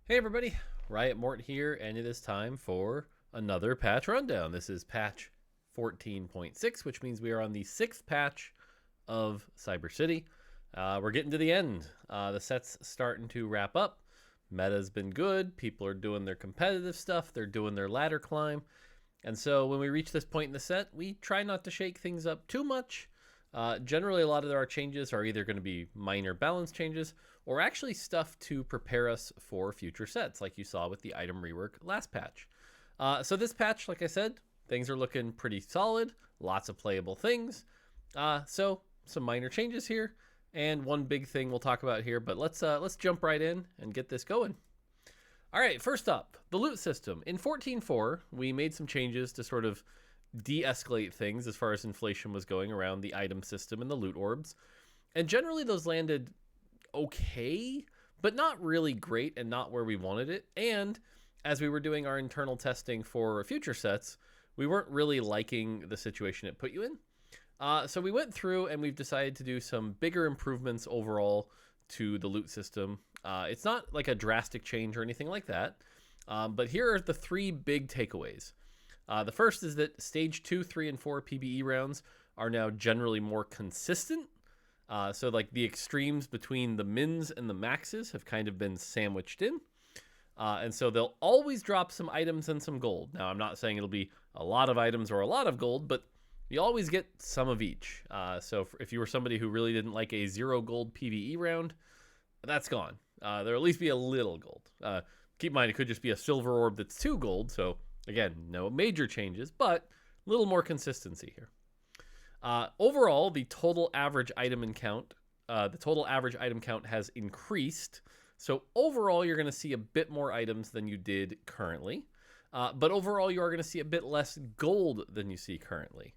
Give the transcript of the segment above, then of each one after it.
Hey everybody, Riot Mort here, and it is time for another patch rundown. This is patch 14.6, which means we are on the 6th patch of Cyber City. We're getting to the end. The set's starting to wrap up. Meta's been good. People are doing their competitive stuff. They're doing their ladder climb. And so when we reach this point in the set, we try not to shake things up too much. Generally, a lot of our changes are either going to be minor balance changes or actually stuff to prepare us for future sets, like you saw with the item rework last patch. So this patch, like I said, things are looking pretty solid, lots of playable things. So some minor changes here, and one big thing we'll talk about here, but let's jump right in and get this going. All right, first up, the loot system. In 14.4, we made some changes to sort of de-escalate things as far as inflation was going around the item system and the loot orbs. And generally those landed okay, but not really great and not where we wanted it. And as we were doing our internal testing for future sets, we weren't really liking the situation it put you in. So we went through and we've decided to do some bigger improvements overall to the loot system. It's not like a drastic change or anything like that, but here are the three big takeaways. The first is that stage 2, 3, and 4 PBE rounds are now generally more consistent. So like the extremes between the mins and the maxes have kind of been sandwiched in. And so they'll always drop some items and some gold. Now, I'm not saying it'll be a lot of items or a lot of gold, but you always get some of each. So if you were somebody who really didn't like a 0 gold PBE round, that's gone. There'll at least be a little gold. Keep in mind, it could just be a silver orb that's 2 gold, so again, no major changes, but a little more consistency here. Overall, the total average item count has increased. So overall, you're going to see a bit more items than you did currently. But overall, you are going to see a bit less gold than you see currently.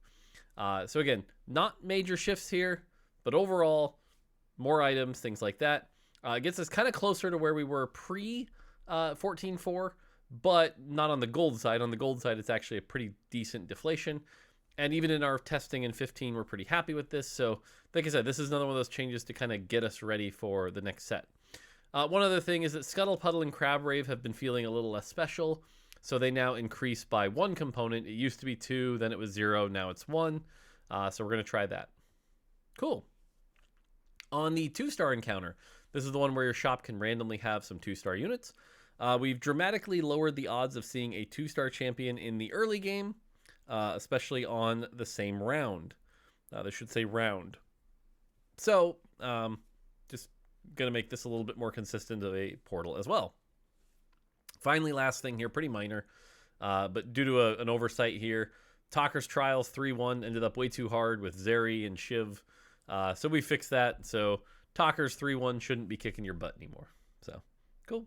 So again, not major shifts here, but overall, more items, things like that. It gets us kind of closer to where we were pre 14.4. But not on the gold side. On the gold side, it's actually a pretty decent deflation. And even in our testing in 15, we're pretty happy with this. So, like I said, this is another one of those changes to kind of get us ready for the next set. One other thing is that Scuttle Puddle and Crab Rave have been feeling a little less special. So they now increase by 1 component. It used to be 2, then it was 0, now it's 1. So we're going to try that. Cool. On the 2-star encounter, this is the one where your shop can randomly have some 2-star units. We've dramatically lowered the odds of seeing a 2-star champion in the early game, especially on the same round. They should say round. So, just going to make this a little bit more consistent of a portal as well. Finally, last thing here, pretty minor, but due to an oversight here, Talker's Trials 3-1 ended up way too hard with Zeri and Shiv. So we fixed that. So Talker's 3-1 shouldn't be kicking your butt anymore. So, cool.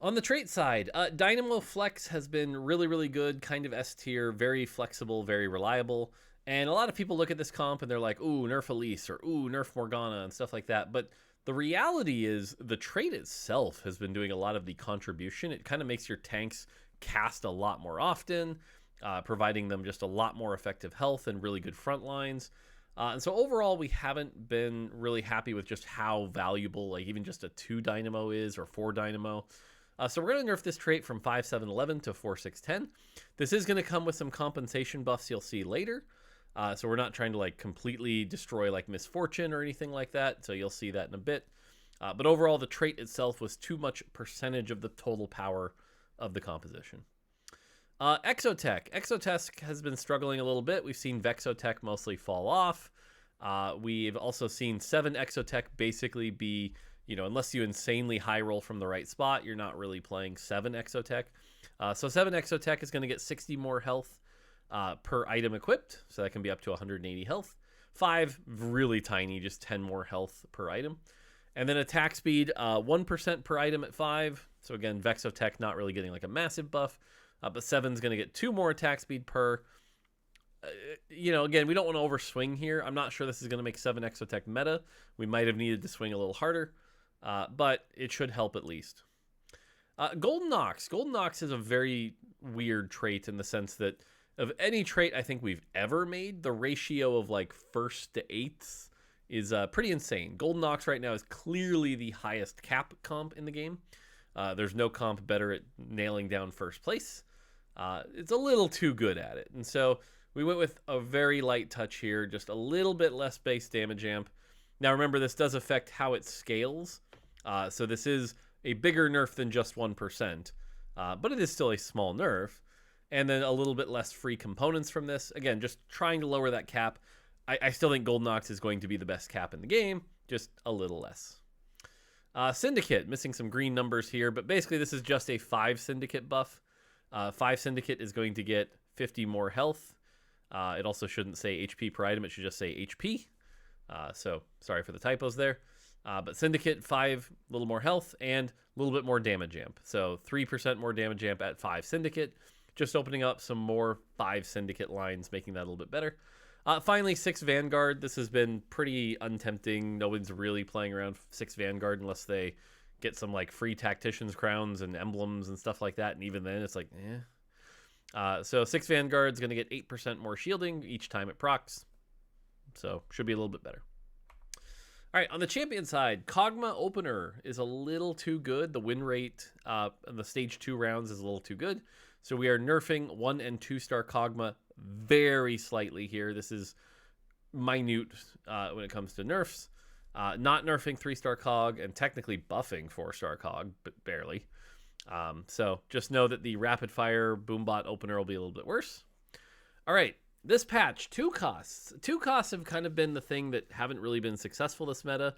On the trait side, Dynamo Flex has been really, really good, kind of S tier, very flexible, very reliable. And a lot of people look at this comp and they're like, ooh, nerf Elise, or ooh, nerf Morgana, and stuff like that. But the reality is the trait itself has been doing a lot of the contribution. It kind of makes your tanks cast a lot more often, providing them just a lot more effective health and really good front lines. And so overall, we haven't been really happy with just how valuable, like even just a 2 Dynamo is, or 4 Dynamo. So we're going to nerf this trait from 5.7.11 to 4.6.10. This is going to come with some compensation buffs you'll see later. So we're not trying to like completely destroy like Misfortune or anything like that. So you'll see that in a bit. But overall, the trait itself was too much percentage of the total power of the composition. Exotech. Exotech has been struggling a little bit. We've seen Vexotech mostly fall off. We've also seen 7 Exotech basically be, unless you insanely high roll from the right spot, you're not really playing 7 Exotech. So 7 Exotech is going to get 60 more health per item equipped. So that can be up to 180 health. 5, really tiny, just 10 more health per item. And then attack speed, 1% per item at 5. So again, Vexotech not really getting like a massive buff. But 7's going to get 2 more attack speed per. Again, we don't want to overswing here. I'm not sure this is going to make 7 Exotech meta. We might have needed to swing a little harder. But it should help at least. Golden Ox. Golden Ox is a very weird trait in the sense that of any trait I think we've ever made, the ratio of like 1st to 8th is pretty insane. Golden Ox right now is clearly the highest cap comp in the game. There's no comp better at nailing down first place. It's a little too good at it. And so we went with a very light touch here, just a little bit less base damage amp. Now remember, this does affect how it scales. So this is a bigger nerf than just 1%, but it is still a small nerf. And then a little bit less free components from this. Again, just trying to lower that cap. I still think Golden Ox is going to be the best cap in the game, just a little less. Syndicate, missing some green numbers here, but basically this is just a 5 Syndicate buff. 5 Syndicate is going to get 50 more health. It also shouldn't say HP per item, it should just say HP. So sorry for the typos there. But Syndicate, 5, a little more health, and a little bit more damage amp. So 3% more damage amp at 5 Syndicate. Just opening up some more 5 Syndicate lines, making that a little bit better. Finally, 6 Vanguard. This has been pretty untempting. No one's really playing around 6 Vanguard unless they get some like free Tactician's crowns and emblems and stuff like that. And even then, it's like, So 6 Vanguard is going to get 8% more shielding each time it procs. So should be a little bit better. All right, on the champion side, Kog'Maw Opener is a little too good. The win rate in the stage 2 rounds is a little too good. So we are nerfing 1 and 2 star Kog'Maw very slightly here. This is minute when it comes to nerfs. Not nerfing 3-star Cog and technically buffing 4-star Cog, but barely. So just know that the rapid fire Boombot Opener will be a little bit worse. All right, this patch, 2 costs. 2 costs have kind of been the thing that haven't really been successful this meta.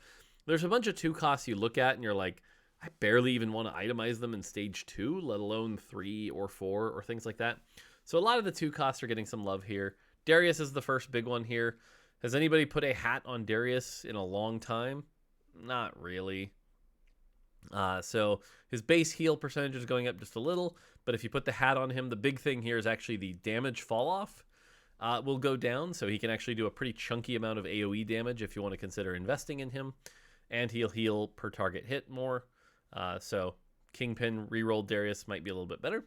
There's a bunch of 2 costs you look at and you're like, I barely even want to itemize them in stage 2, let alone 3 or 4 or things like that. So a lot of the 2 costs are getting some love here. Darius is the first big one here. Has anybody put a hat on Darius in a long time? Not really. So his base heal percentage is going up just a little, but if you put the hat on him, the big thing here is actually the damage fall off will go down, so he can actually do a pretty chunky amount of AoE damage if you want to consider investing in him, and he'll heal per target hit more. So Kingpin rerolled Darius might be a little bit better.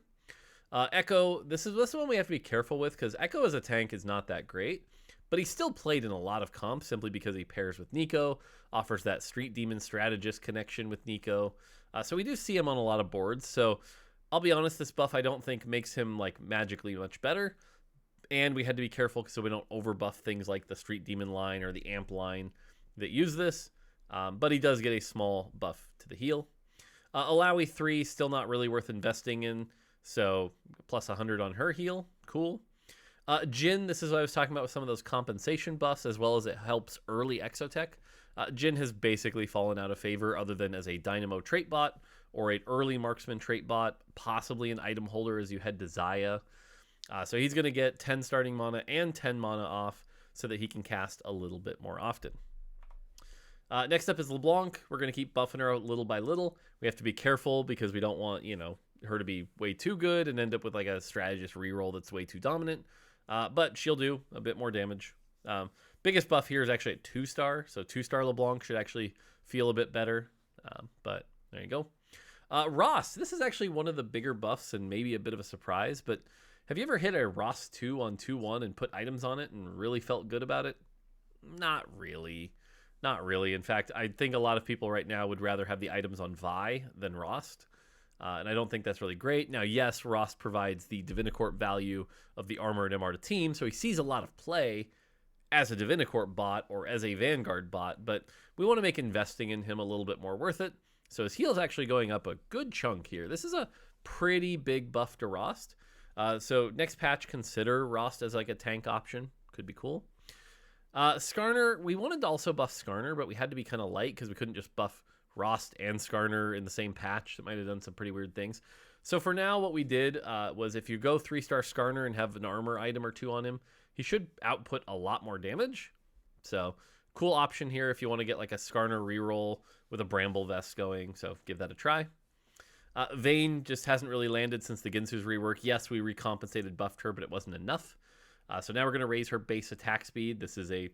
Echo, this one we have to be careful with because Echo as a tank is not that great, but he's still played in a lot of comps simply because he pairs with Nico, offers that Street Demon strategist connection with Nico. So we do see him on a lot of boards. So I'll be honest, this buff I don't think makes him like magically much better. And we had to be careful so we don't overbuff things like the Street Demon line or the Amp line that use this. But he does get a small buff to the heal. Alawi 3, still not really worth investing in. So plus 100 on her heal. Cool. Jhin, this is what I was talking about with some of those compensation buffs, as well as it helps early Exotech. Jhin has basically fallen out of favor other than as a Dynamo trait bot or an early marksman trait bot, possibly an item holder as you head to Xayah. So he's going to get 10 starting mana and 10 mana off so that he can cast a little bit more often. Next up is LeBlanc. We're going to keep buffing her out little by little. We have to be careful because we don't want, her to be way too good and end up with like a strategist reroll that's way too dominant. But she'll do a bit more damage. Biggest buff here is actually at 2-star. So 2-star LeBlanc should actually feel a bit better. But there you go. Ross, this is actually one of the bigger buffs and maybe a bit of a surprise. But have you ever hit a Ross 2 on 2-1 and put items on it and really felt good about it? Not really. Not really. In fact, I think a lot of people right now would rather have the items on Vi than Rost. And I don't think that's really great. Now, yes, Rost provides the Divinicorp value of the armor and MR to team, so he sees a lot of play as a Divinicorp bot or as a Vanguard bot, but we want to make investing in him a little bit more worth it. So his heal is actually going up a good chunk here. This is a pretty big buff to Rost. So next patch, consider Rost as like a tank option. Could be cool. Skarner, we wanted to also buff Skarner, but we had to be kind of light because we couldn't just buff Rost and Skarner in the same patch. That might have done some pretty weird things. So for now, what we did was if you go 3-star Skarner and have an armor item or 2 on him, he should output a lot more damage. So cool option here if you want to get like a Skarner reroll with a Bramble Vest going. So give that a try. Vayne just hasn't really landed since the Ginsu's rework. Yes, we recompensated buffed her, but it wasn't enough. So now we're going to raise her base attack speed. This is a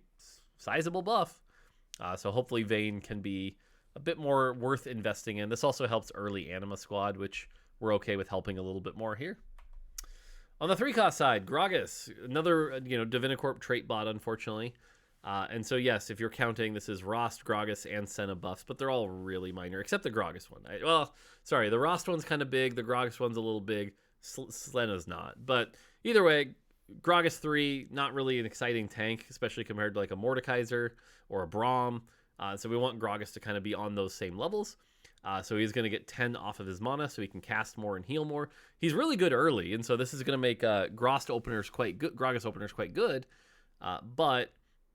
sizable buff. So hopefully Vayne can be a bit more worth investing in. This also helps early Anima squad, which we're okay with helping a little bit more here. On the 3-cost side, Gragas, another Divinicorp trait bot, unfortunately. And so, yes, if you're counting, this is Rost, Gragas, and Senna buffs, but they're all really minor, except the Gragas one. The Rost one's kind of big. The Gragas one's a little big. Senna's not. But either way, Gragas 3, not really an exciting tank, especially compared to like a Mordekaiser or a Braum. So we want Gragas to kind of be on those same levels. So he's going to get 10 off of his mana, so he can cast more and heal more. He's really good early, and so this is going to make Gragas openers quite good. But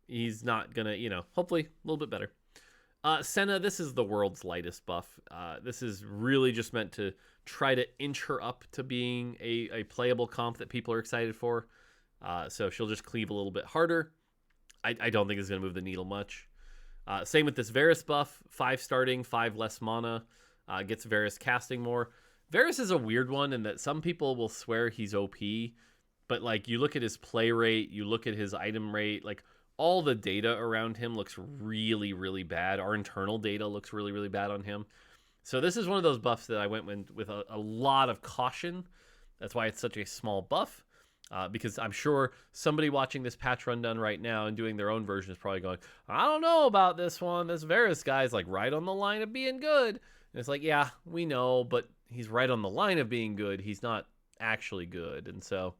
he's not going to, hopefully a little bit better. Senna, this is the world's lightest buff. This is really just meant to try to inch her up to being a playable comp that people are excited for. So she'll just cleave a little bit harder. I don't think it's going to move the needle much. Same with this Varus buff, 5 starting, 5 less mana, gets Varus casting more. Varus is a weird one in that some people will swear he's OP, but like you look at his play rate, you look at his item rate, like all the data around him looks really, really bad. Our internal data looks really, really bad on him. So this is one of those buffs that I went with a lot of caution. That's why it's such a small buff. Because I'm sure somebody watching this patch rundown right now and doing their own version is probably going, I don't know about this one. This Varus guy's like right on the line of being good. And it's like, yeah, we know, but he's right on the line of being good. He's not actually good. And so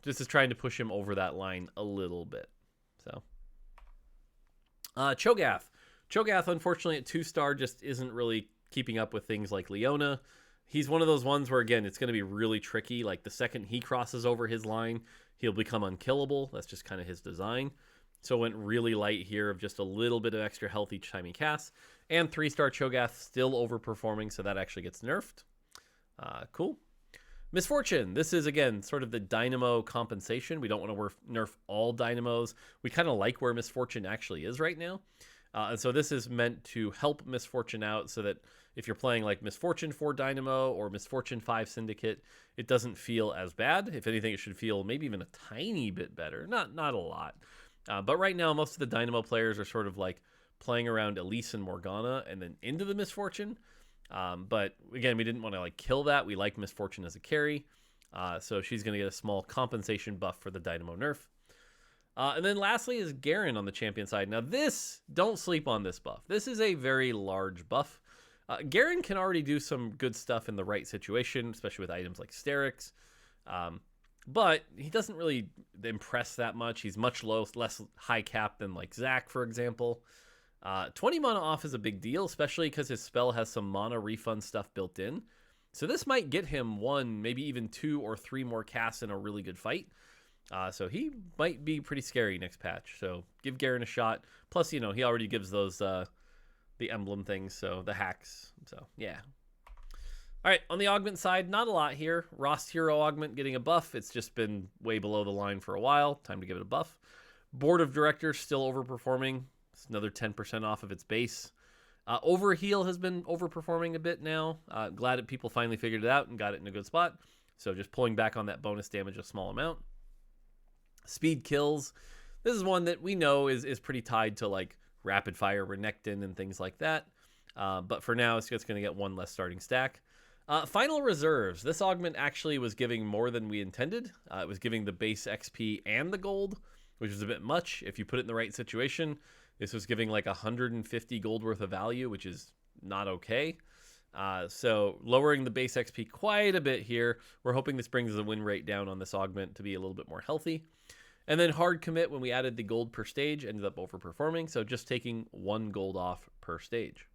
this is trying to push him over that line a little bit. So Cho'Gath. Cho'Gath, unfortunately, at 2-star just isn't really keeping up with things like Leona. He's one of those ones where, again, it's going to be really tricky. Like, the second he crosses over his line, he'll become unkillable. That's just kind of his design. So went really light here of just a little bit of extra health each time he casts. And 3-star Cho'Gath still overperforming, so that actually gets nerfed. Cool. Misfortune. This is, again, sort of the Dynamo compensation. We don't want to nerf all Dynamos. We kind of like where Misfortune actually is right now. And so this is meant to help Misfortune out so that if you're playing like Misfortune 4 Dynamo or Misfortune 5 Syndicate, it doesn't feel as bad. If anything, it should feel maybe even a tiny bit better. Not a lot. But right now, most of the Dynamo players are sort of like playing around Elise and Morgana and then into the Misfortune. But again, we didn't want to like kill that. We like Misfortune as a carry. So she's going to get a small compensation buff for the Dynamo nerf. And then lastly is Garen on the champion side. Now this, don't sleep on this buff. This is a very large buff. Garen can already do some good stuff in the right situation, especially with items like Sterix. But he doesn't really impress that much. He's much less high cap than like Zac, for example. 20 mana off is a big deal, especially because his spell has some mana refund stuff built in. So this might get him 1, maybe even 2 or 3 more casts in a really good fight. So he might be pretty scary next patch. So give Garen a shot. Plus, he already gives those the emblem things, so the hacks. So yeah. All right, on the augment side, not a lot here. Rost Hero augment getting a buff. It's just been way below the line for a while. Time to give it a buff. Board of Directors still overperforming. It's another 10% off of its base. Overheal has been overperforming a bit now. Glad that people finally figured it out and got it in a good spot. So just pulling back on that bonus damage a small amount. Speed kills. This is one that we know is pretty tied to like rapid fire Renekton and things like that. But for now, it's just going to get 1 less starting stack. Final reserves. This augment actually was giving more than we intended. It was giving the base XP and the gold, which was a bit much. If you put it in the right situation, this was giving like 150 gold worth of value, which is not okay. So lowering the base XP quite a bit here. We're hoping this brings the win rate down on this augment to be a little bit more healthy. And then hard commit, when we added the gold per stage, ended up overperforming. So just taking 1 gold off per stage.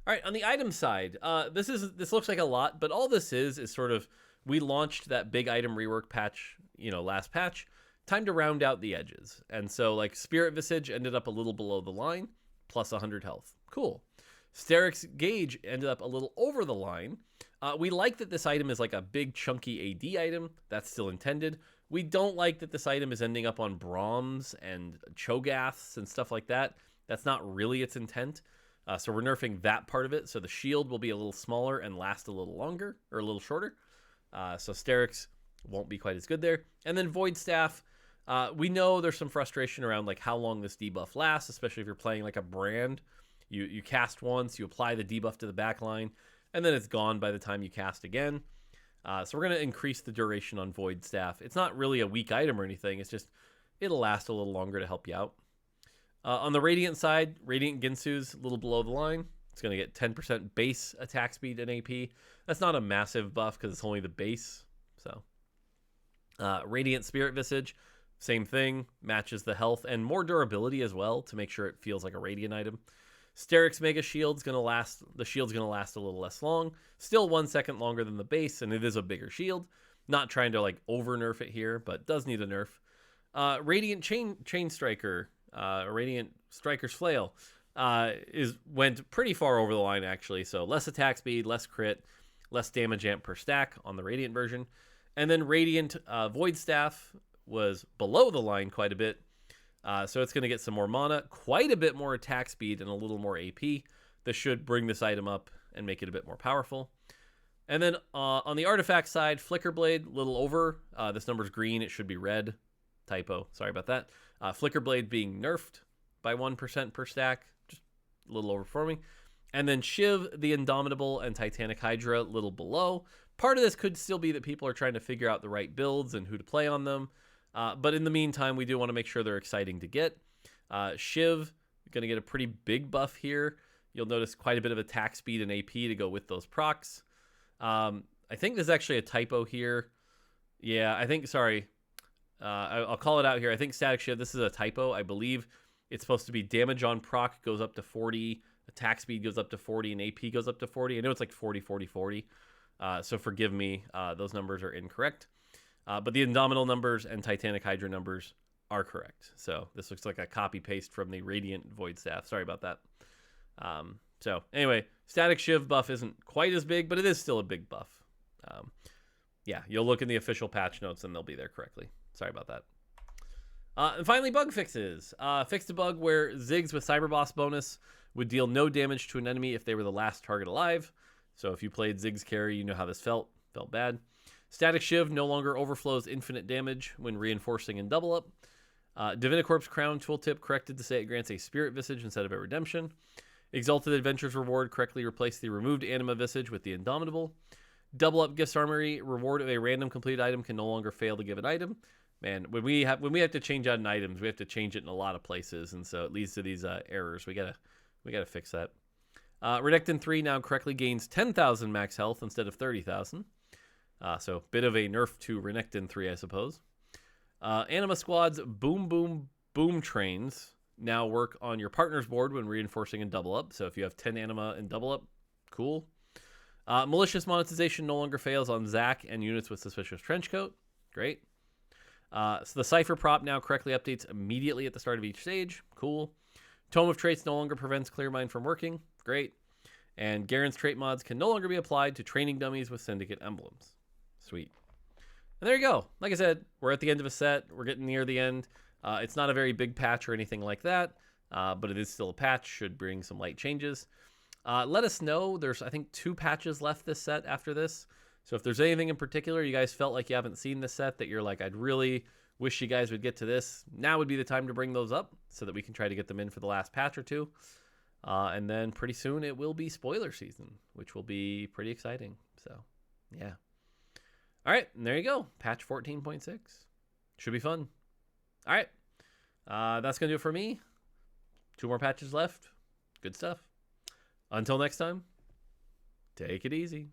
All right, on the item side, this looks like a lot, but all this is sort of, we launched that big item rework patch, last patch. Time to round out the edges. And so like Spirit Visage ended up a little below the line, plus 100 health. Cool. Sterix Gauge ended up a little over the line. We like that this item is like a big chunky AD item. That's still intended. We don't like that this item is ending up on Brahms and Cho'Gaths and stuff like that. That's not really its intent. So we're nerfing that part of it. So the shield will be a little smaller and last a little longer, or a little shorter. So Sterix won't be quite as good there. And then Void Staff. We know there's some frustration around like how long this debuff lasts, especially if you're playing like a brand. You cast once, you apply the debuff to the back line, and then it's gone by the time you cast again. So we're going to increase the duration on Void Staff. It's not really a weak item or anything. It's just it'll last a little longer to help you out. On the Radiant side, Radiant Ginsu's a little below the line. It's going to get 10% base attack speed and AP. That's not a massive buff because it's only the base. So, Radiant Spirit Visage, same thing, matches the health and more durability as well to make sure it feels like a Radiant item. Steric's Mega Shield's going to last, the shield's going to last a little less long. Still 1 second longer than the base, and it is a bigger shield. Not trying to like over nerf it here, but does need a nerf. Radiant Chain Striker, Radiant Striker's Flail, went pretty far over the line actually. So less attack speed, less crit, less damage amp per stack on the Radiant version. And then Radiant Void Staff was below the line quite a bit. So it's going to get some more mana, quite a bit more attack speed, and a little more AP. This should bring this item up and make it a bit more powerful. And then on the artifact side, Flicker Blade, a little over. This number's green. It should be red. Typo. Sorry about that. Flicker Blade being nerfed by 1% per stack. Just a little overperforming. And then Shiv, the Indomitable, and Titanic Hydra, a little below. Part of this could still be that people are trying to figure out the right builds and who to play on them. But in the meantime, we do want to make sure they're exciting to get. Shiv, going to get a pretty big buff here. You'll notice quite a bit of attack speed and AP to go with those procs. I think there's actually a typo here. Yeah, I think, sorry. I'll call it out here. I think Static Shiv, this is a typo. I believe it's supposed to be damage on proc goes up to 40, attack speed goes up to 40, and AP goes up to 40. I know it's like 40, 40, 40. So forgive me. Those numbers are incorrect. But the Indomitable numbers and Titanic Hydra numbers are correct. So this looks like a copy paste from the Radiant Void Staff. Sorry about that. So anyway, Static Shiv buff isn't quite as big, but it is still a big buff. Yeah, you'll look in the official patch notes and they'll be there correctly. Sorry about that. And finally, bug fixes. Fixed a bug where Ziggs with Cyber Boss bonus would deal no damage to an enemy if they were the last target alive. So if you played Ziggs carry, you know how this felt. Felt bad. Static Shiv no longer overflows infinite damage when reinforcing and double up. Divinicorp's Crown tooltip corrected to say it grants a Spirit Visage instead of a Redemption. Exalted Adventures reward correctly replaced the removed Anima Visage with the Indomitable. Double up Gifts Armory reward of a random complete item can no longer fail to give an item. Man, when we have to change out an items, we have to change it in a lot of places, and so it leads to these errors. We gotta fix that. Renekton 3 now correctly gains 10,000 max health instead of 30,000. So bit of a nerf to Renekton 3, I suppose. Anima Squad's Boom Trains now work on your partner's board when reinforcing and double up. So if you have 10 Anima and double up, cool. Malicious Monetization no longer fails on Zac and units with Suspicious Trenchcoat. Great. So the Cypher prop now correctly updates immediately at the start of each stage. Cool. Tome of Traits no longer prevents Clear Mind from working. Great. And Garen's trait mods can no longer be applied to training dummies with Syndicate emblems. Sweet. And there you go. Like I said, we're at the end of a set. We're getting near the end. It's not a very big patch or anything like that, but it is still a patch. Should bring some light changes. Let us know. There's, I think, 2 patches left this set after this. So if there's anything in particular you guys felt like you haven't seen this set that you're like, I'd really wish you guys would get to this, now would be the time to bring those up so that we can try to get them in for the last patch or 2. And then pretty soon it will be spoiler season, which will be pretty exciting. So, yeah. All right, and there you go. Patch 14.6. Should be fun. All right. That's going to do it for me. 2 more patches left. Good stuff. Until next time, take it easy.